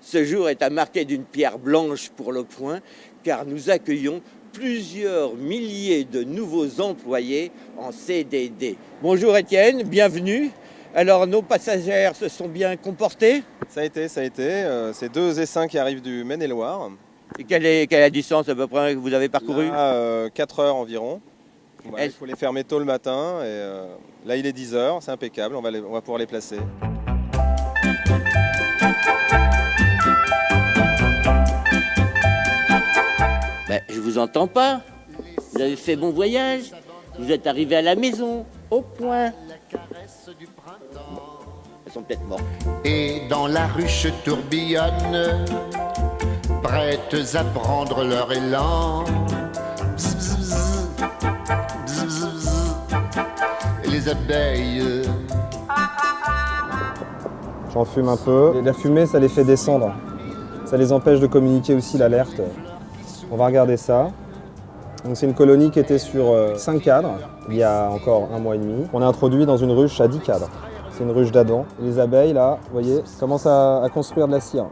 Ce jour est à marquer d'une pierre blanche pour Le Point, car nous accueillons plusieurs milliers de nouveaux employés en CDD. Bonjour Étienne, bienvenue. Alors nos passagères se sont bien comportés? Ça a été. C'est 2 essaims qui arrivent du Maine-et-Loire. Et quelle est la distance à peu près que vous avez parcourue? 4 heures environ. Voilà, il faut les fermer tôt le matin. Et là, il est 10 heures, c'est impeccable, on va pouvoir les placer. Ben, je vous entends pas. Vous avez fait bon voyage. Vous êtes arrivé à la maison, au point. Elles sont peut-être mortes. Et dans la ruche tourbillonnent, prêtes à prendre leur élan. Bzz, bzz, bzz. Bzz, bzz, bzz. Et les abeilles. J'en fume un peu. La fumée, ça les fait descendre. Ça les empêche de communiquer aussi l'alerte. On va regarder ça. Donc c'est une colonie qui était sur 5 cadres, il y a encore 1 mois et demi. On a introduit dans une ruche à 10 cadres. C'est une ruche d'Adam. Les abeilles, là, vous voyez, commencent à construire de la cire,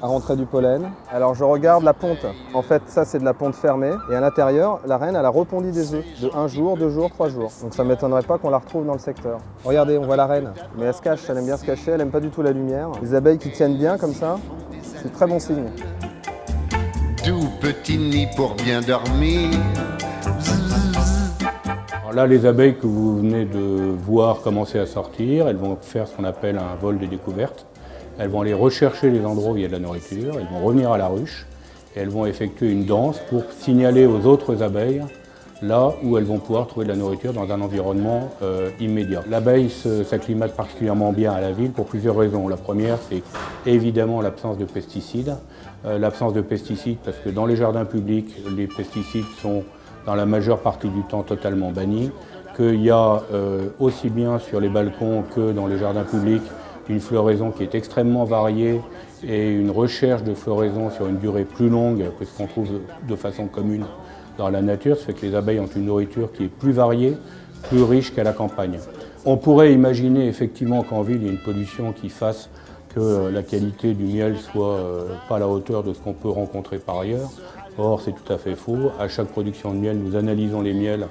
à rentrer du pollen. Alors je regarde la ponte. En fait, ça, c'est de la ponte fermée. Et à l'intérieur, la reine, elle a repondu des œufs de 1 jour, 2 jours, 3 jours. Donc ça ne m'étonnerait pas qu'on la retrouve dans le secteur. Regardez, on voit la reine. Mais elle se cache, elle aime bien se cacher, elle n'aime pas du tout la lumière. Les abeilles qui tiennent bien comme ça, c'est très bon signe. Tout petit nid pour bien dormir. Alors là, les abeilles que vous venez de voir commencer à sortir, elles vont faire ce qu'on appelle un vol de découverte. Elles vont aller rechercher les endroits où il y a de la nourriture, elles vont revenir à la ruche et elles vont effectuer une danse pour signaler aux autres abeilles là où elles vont pouvoir trouver de la nourriture dans un environnement immédiat. L'abeille s'acclimate particulièrement bien à la ville pour plusieurs raisons. La première, c'est évidemment l'absence de pesticides. L'absence de pesticides parce que dans les jardins publics, les pesticides sont dans la majeure partie du temps totalement bannis, qu'il y a aussi bien sur les balcons que dans les jardins publics une floraison qui est extrêmement variée et une recherche de floraison sur une durée plus longue que ce qu'on trouve de façon commune dans la nature. Ça fait que les abeilles ont une nourriture qui est plus variée, plus riche qu'à la campagne. On pourrait imaginer effectivement qu'en ville, il y ait une pollution qui fasse que la qualité du miel soit pas à la hauteur de ce qu'on peut rencontrer par ailleurs. Or, c'est tout à fait faux. À chaque production de miel, nous analysons les miels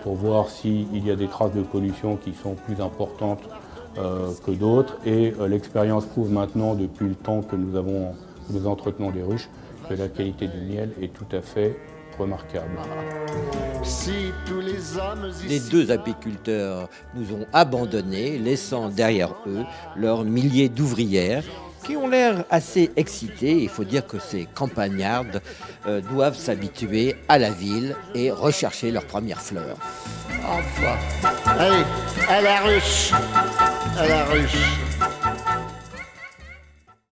pour voir s'il y a des traces de pollution qui sont plus importantes que d'autres. Et l'expérience prouve maintenant, depuis le temps que nous entretenons des ruches, que la qualité du miel est tout à fait remarquable. Si tous les hommes Les 2 apiculteurs nous ont abandonnés, laissant derrière eux leurs milliers d'ouvrières qui ont l'air assez excitées. Il faut dire que ces campagnardes doivent s'habituer à la ville et rechercher leurs premières fleurs. Enfin. Allez, à la ruche. À la ruche.